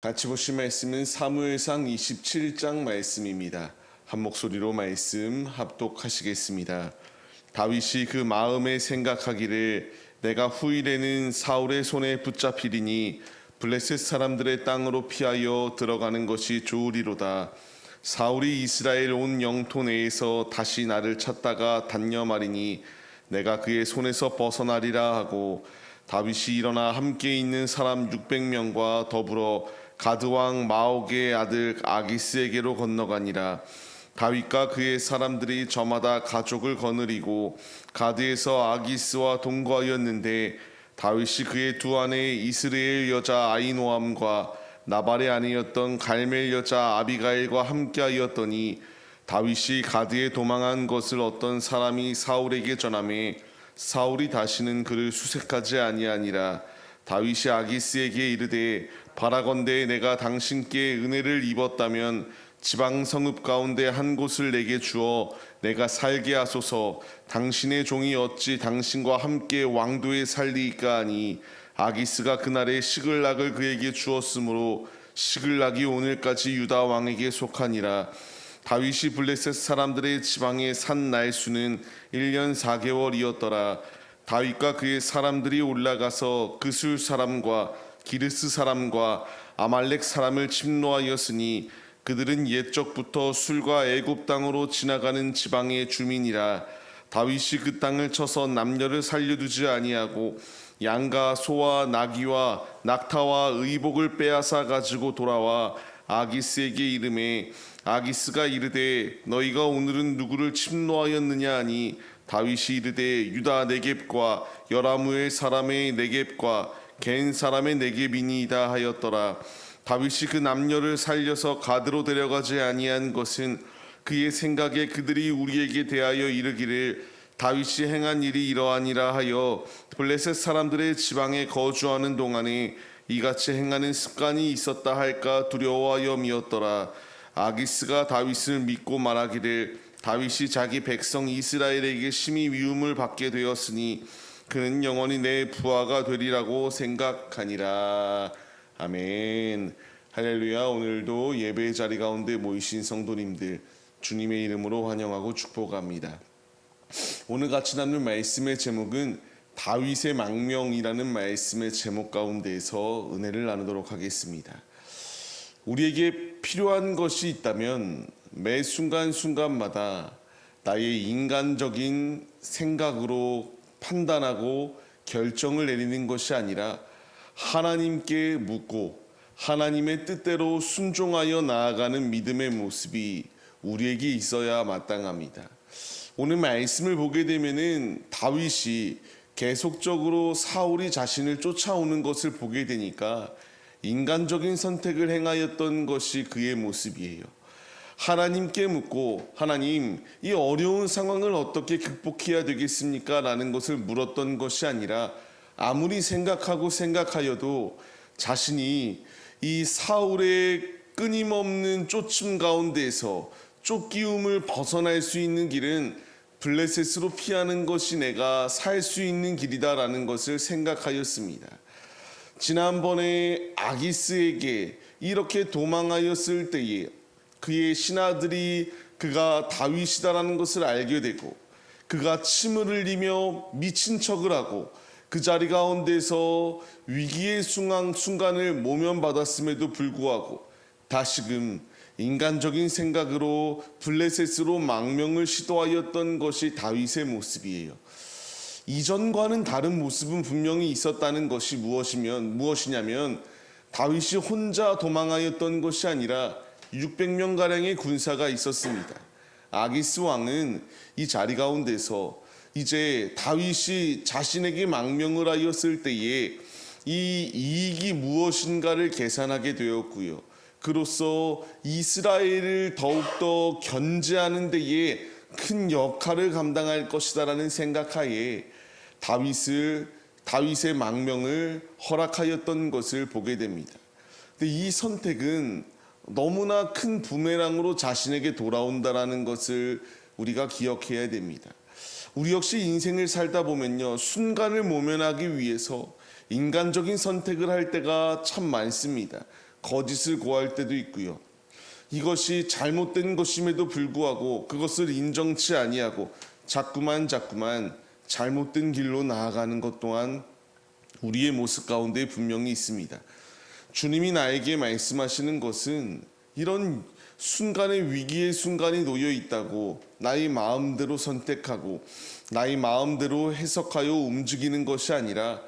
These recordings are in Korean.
같이 보실 말씀은 사무엘상 27장 말씀입니다. 한 목소리로 말씀 합독하시겠습니다. 다윗이 그 마음에 생각하기를 내가 후일에는 사울의 손에 붙잡히리니 블레셋 사람들의 땅으로 피하여 들어가는 것이 좋으리로다. 사울이 이스라엘 온 영토 내에서 다시 나를 찾다가 단념하리니 내가 그의 손에서 벗어나리라 하고, 다윗이 일어나 함께 있는 사람 600명과 더불어 가드왕 마옥의 아들 아기스에게로 건너가니라. 다윗과 그의 사람들이 저마다 가족을 거느리고 가드에서 아기스와 동거하였는데, 다윗이 그의 두 아내 이스라엘 여자 아히노암과 나발의 아내였던 갈멜 여자 아비가일과 함께하였더니, 다윗이 가드에 도망한 것을 어떤 사람이 사울에게 전하매 사울이 다시는 그를 수색하지 아니하니라. 다윗이 아기스에게 이르되 바라건대 내가 당신께 은혜를 입었다면 지방 성읍 가운데 한 곳을 내게 주어 내가 살게 하소서. 당신의 종이 어찌 당신과 함께 왕도에 살리이까 하니, 아기스가 그날에 시글락을 그에게 주었으므로 시글락이 오늘까지 유다 왕에게 속하니라. 다윗이 블레셋 사람들의 지방에 산 날수는 1년 4개월이었더라. 다윗과 그의 사람들이 올라가서 그술 사람과 기르스 사람과 아말렉 사람을 침노하였으니 그들은 옛적부터 술과 애굽 땅으로 지나가는 지방의 주민이라. 다윗이 그 땅을 쳐서 남녀를 살려두지 아니하고 양과 소와 나귀와 낙타와 의복을 빼앗아 가지고 돌아와 아기스에게 이르매, 아기스가 이르되 너희가 오늘은 누구를 침노하였느냐 하니, 다윗이 이르되 유다 네겝과 여라무엘 사람의 네겝과 겐 사람의 네겝이니이다 하였더라. 다윗이 그 남녀를 살려서 가드로 데려가지 아니한 것은 그의 생각에 그들이 우리에게 대하여 이르기를 다윗이 행한 일이 이러하니라 하여 블레셋 사람들의 지방에 거주하는 동안에 이같이 행하는 습관이 있었다 할까 두려워하여미었더라. 아기스가 다윗을 믿고 말하기를 다윗이 자기 백성 이스라엘에게 심히 위움을 받게 되었으니 그는 영원히 내 부하가 되리라고 생각하니라. 아멘. 할렐루야. 오늘도 예배의 자리 가운데 모이신 성도님들 주님의 이름으로 환영하고 축복합니다. 오늘 같이 나눌 말씀의 제목은 다윗의 망명이라는 말씀의 제목 가운데에서 은혜를 나누도록 하겠습니다. 우리에게 필요한 것이 있다면 매 순간순간마다 나의 인간적인 생각으로 판단하고 결정을 내리는 것이 아니라 하나님께 묻고 하나님의 뜻대로 순종하여 나아가는 믿음의 모습이 우리에게 있어야 마땅합니다. 오늘 말씀을 보게 되면은 다윗이 계속적으로 사울이 자신을 쫓아오는 것을 보게 되니까 인간적인 선택을 행하였던 것이 그의 모습이에요. 하나님께 묻고 하나님, 이 어려운 상황을 어떻게 극복해야 되겠습니까? 라는 것을 물었던 것이 아니라 아무리 생각하고 생각하여도 자신이 이 사울의 끊임없는 쫓음 가운데에서 쫓기움을 벗어날 수 있는 길은 블레셋으로 피하는 것이 내가 살 수 있는 길이다라는 것을 생각하였습니다. 지난번에 아기스에게 이렇게 도망하였을 때에 그의 신하들이 그가 다윗이다라는 것을 알게 되고 그가 침을 흘리며 미친 척을 하고 그 자리 가운데서 위기의 순간을 모면받았음에도 불구하고 다시금 인간적인 생각으로 블레셋으로 망명을 시도하였던 것이 다윗의 모습이에요. 이전과는 다른 모습은 분명히 있었다는 것이 무엇이냐면 다윗이 혼자 도망하였던 것이 아니라 600명가량의 군사가 있었습니다. 아기스 왕은 이 자리 가운데서 이제 다윗이 자신에게 망명을 하였을 때에 이 이익이 무엇인가를 계산하게 되었고요. 그로써 이스라엘을 더욱더 견제하는 데에 큰 역할을 감당할 것이다라는 생각하에 다윗의 망명을 허락하였던 것을 보게 됩니다. 근데 이 선택은 너무나 큰 부메랑으로 자신에게 돌아온다라는 것을 우리가 기억해야 됩니다. 우리 역시 인생을 살다 보면요, 순간을 모면하기 위해서 인간적인 선택을 할 때가 참 많습니다. 거짓을 고할 때도 있고요. 이것이 잘못된 것임에도 불구하고 그것을 인정치 아니하고 자꾸만 잘못된 길로 나아가는 것 또한 우리의 모습 가운데 분명히 있습니다. 주님이 나에게 말씀하시는 것은 이런 순간의 위기의 순간이 놓여 있다고 나의 마음대로 선택하고 나의 마음대로 해석하여 움직이는 것이 아니라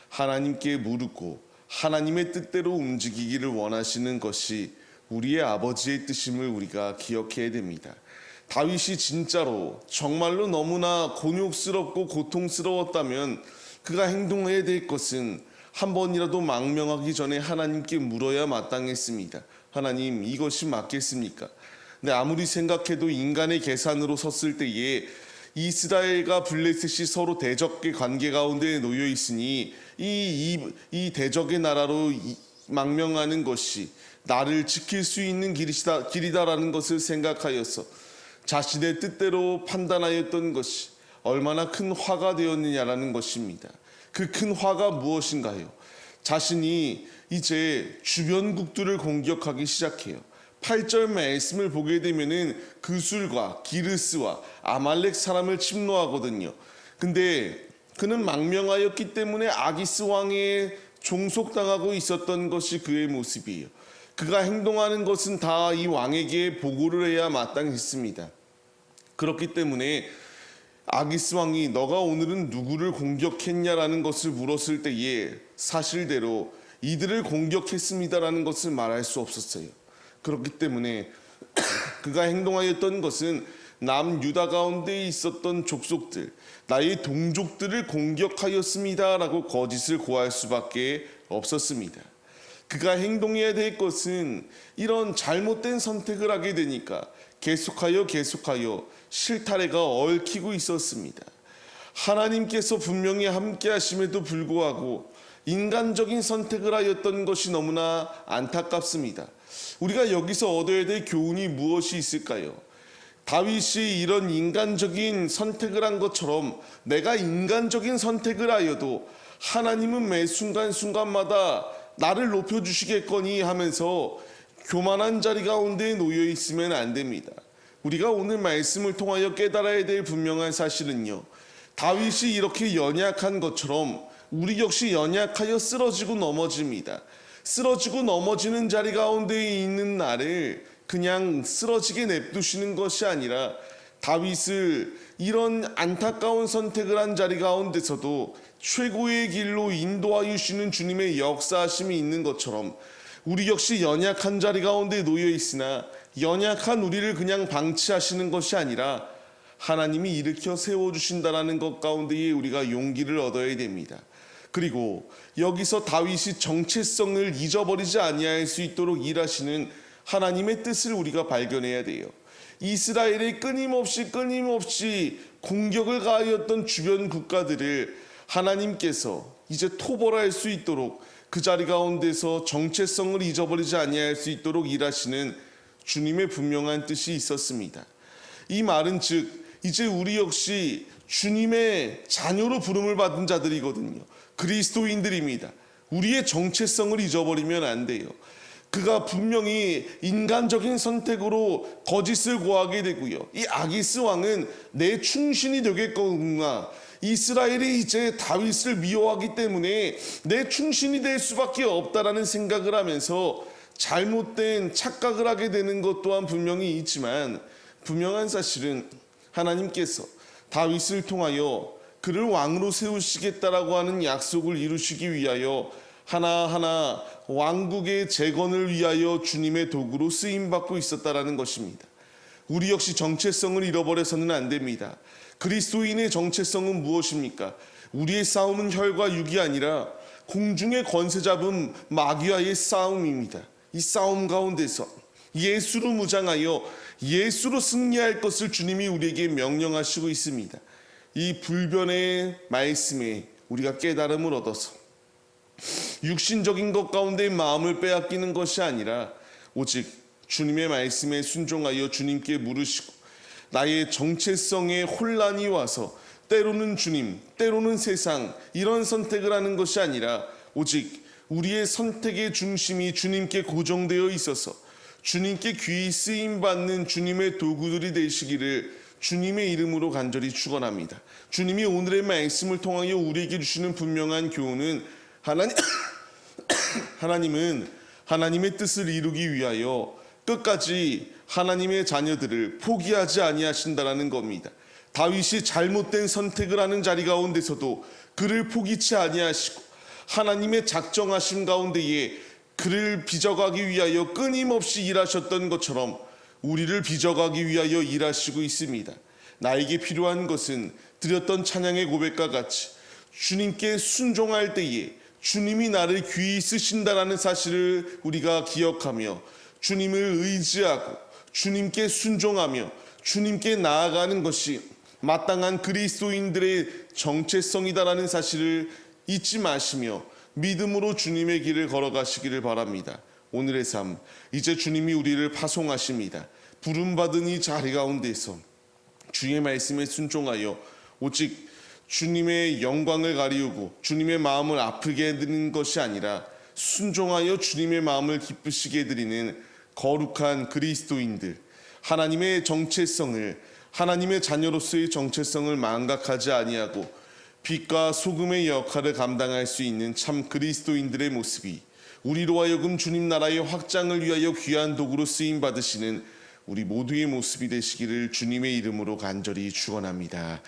하나님께 물고 하나님의 뜻대로 움직이기를 원하시는 것이 우리의 아버지의 뜻임을 우리가 기억해야 됩니다. 다윗이 진짜로 정말로 너무나 곤욕스럽고 고통스러웠다면 그가 행동해야 될 것은 한 번이라도 망명하기 전에 하나님께 물어야 마땅했습니다. 하나님, 이것이 맞겠습니까? 근데 아무리 생각해도 인간의 계산으로 섰을 때에 이스라엘과 블레셋이 서로 대적의 관계 가운데 놓여 있으니 이 대적의 나라로 망명하는 것이 나를 지킬 수 있는 길이다라는 것을 생각하여서 자신의 뜻대로 판단하였던 것이 얼마나 큰 화가 되었느냐라는 것입니다. 그 큰 화가 무엇인가요? 자신이 이제 주변국들을 공격하기 시작해요. 8절 말씀을 보게 되면은 그술과 기르스와 아말렉 사람을 침노하거든요. 근데 그는 망명하였기 때문에 아기스 왕에 종속당하고 있었던 것이 그의 모습이에요. 그가 행동하는 것은 다 이 왕에게 보고를 해야 마땅했습니다. 그렇기 때문에 아기스 왕이 너가 오늘은 누구를 공격했냐라는 것을 물었을 때에 사실대로 이들을 공격했습니다라는 것을 말할 수 없었어요. 그렇기 때문에 그가 행동하였던 것은 남유다 가운데 있었던 족속들, 나의 동족들을 공격하였습니다라고 거짓을 고할 수밖에 없었습니다. 그가 행동해야 될 것은 이런 잘못된 선택을 하게 되니까 계속하여 실타래가 얽히고 있었습니다. 하나님께서 분명히 함께 하심에도 불구하고 인간적인 선택을 하였던 것이 너무나 안타깝습니다. 우리가 여기서 얻어야 될 교훈이 무엇이 있을까요? 다윗이 이런 인간적인 선택을 한 것처럼 내가 인간적인 선택을 하여도 하나님은 매 순간순간마다 나를 높여주시겠거니 하면서 교만한 자리 가운데 놓여 있으면 안 됩니다. 우리가 오늘 말씀을 통하여 깨달아야 될 분명한 사실은요, 다윗이 이렇게 연약한 것처럼 우리 역시 연약하여 쓰러지고 넘어집니다. 쓰러지고 넘어지는 자리 가운데 있는 나를 그냥 쓰러지게 냅두시는 것이 아니라 다윗을 이런 안타까운 선택을 한 자리 가운데서도 최고의 길로 인도하여 주시는 주님의 역사하심이 있는 것처럼 우리 역시 연약한 자리 가운데 놓여 있으나 연약한 우리를 그냥 방치하시는 것이 아니라 하나님이 일으켜 세워주신다는 것 가운데에 우리가 용기를 얻어야 됩니다. 그리고 여기서 다윗이 정체성을 잊어버리지 아니할 수 있도록 일하시는 하나님의 뜻을 우리가 발견해야 돼요. 이스라엘의 끊임없이 공격을 가하였던 주변 국가들을 하나님께서 이제 토벌할 수 있도록 그 자리 가운데서 정체성을 잊어버리지 아니할 수 있도록 일하시는 주님의 분명한 뜻이 있었습니다. 이 말은 즉 이제 우리 역시 주님의 자녀로 부름을 받은 자들이거든요. 그리스도인들입니다. 우리의 정체성을 잊어버리면 안 돼요. 그가 분명히 인간적인 선택으로 거짓을 고하게 되고요. 이 아기스 왕은 내 충신이 되겠구나. 이스라엘이 이제 다윗을 미워하기 때문에 내 충신이 될 수밖에 없다라는 생각을 하면서 잘못된 착각을 하게 되는 것 또한 분명히 있지만, 분명한 사실은 하나님께서 다윗을 통하여 그를 왕으로 세우시겠다라고 하는 약속을 이루시기 위하여 하나하나 왕국의 재건을 위하여 주님의 도구로 쓰임받고 있었다라는 것입니다. 우리 역시 정체성을 잃어버려서는 안 됩니다. 그리스도인의 정체성은 무엇입니까? 우리의 싸움은 혈과 육이 아니라 공중의 권세 잡은 마귀와의 싸움입니다. 이 싸움 가운데서 예수로 무장하여 예수로 승리할 것을 주님이 우리에게 명령하시고 있습니다. 이 불변의 말씀에 우리가 깨달음을 얻어서 육신적인 것 가운데 마음을 빼앗기는 것이 아니라 오직 주님의 말씀에 순종하여 주님께 물으시고 나의 정체성에 혼란이 와서 때로는 주님, 때로는 세상 이런 선택을 하는 것이 아니라 오직 우리의 선택의 중심이 주님께 고정되어 있어서 주님께 귀히 쓰임받는 주님의 도구들이 되시기를 주님의 이름으로 간절히 축원합니다. 주님이 오늘의 말씀을 통하여 우리에게 주시는 분명한 교훈은 하나님은 하나님의 뜻을 이루기 위하여 끝까지 하나님의 자녀들을 포기하지 아니하신다라는 겁니다. 다윗이 잘못된 선택을 하는 자리 가운데서도 그를 포기치 아니하시고 하나님의 작정하심 가운데에 그를 빚어가기 위하여 끊임없이 일하셨던 것처럼 우리를 빚어가기 위하여 일하시고 있습니다. 나에게 필요한 것은 드렸던 찬양의 고백과 같이 주님께 순종할 때에 주님이 나를 귀히 쓰신다라는 사실을 우리가 기억하며 주님을 의지하고 주님께 순종하며 주님께 나아가는 것이 마땅한 그리스도인들의 정체성이다라는 사실을 잊지 마시며 믿음으로 주님의 길을 걸어가시기를 바랍니다. 오늘의 삶, 이제 주님이 우리를 파송하십니다. 부름받은 이 자리 가운데서 주의 말씀에 순종하여 오직 주님의 영광을 가리우고 주님의 마음을 아프게 해드리는 것이 아니라 순종하여 주님의 마음을 기쁘시게 해드리는 거룩한 그리스도인들, 하나님의 정체성을, 하나님의 자녀로서의 정체성을 망각하지 아니하고 빛과 소금의 역할을 감당할 수 있는 참 그리스도인들의 모습이 우리로 하여금 주님 나라의 확장을 위하여 귀한 도구로 쓰임 받으시는 우리 모두의 모습이 되시기를 주님의 이름으로 간절히 축원합니다.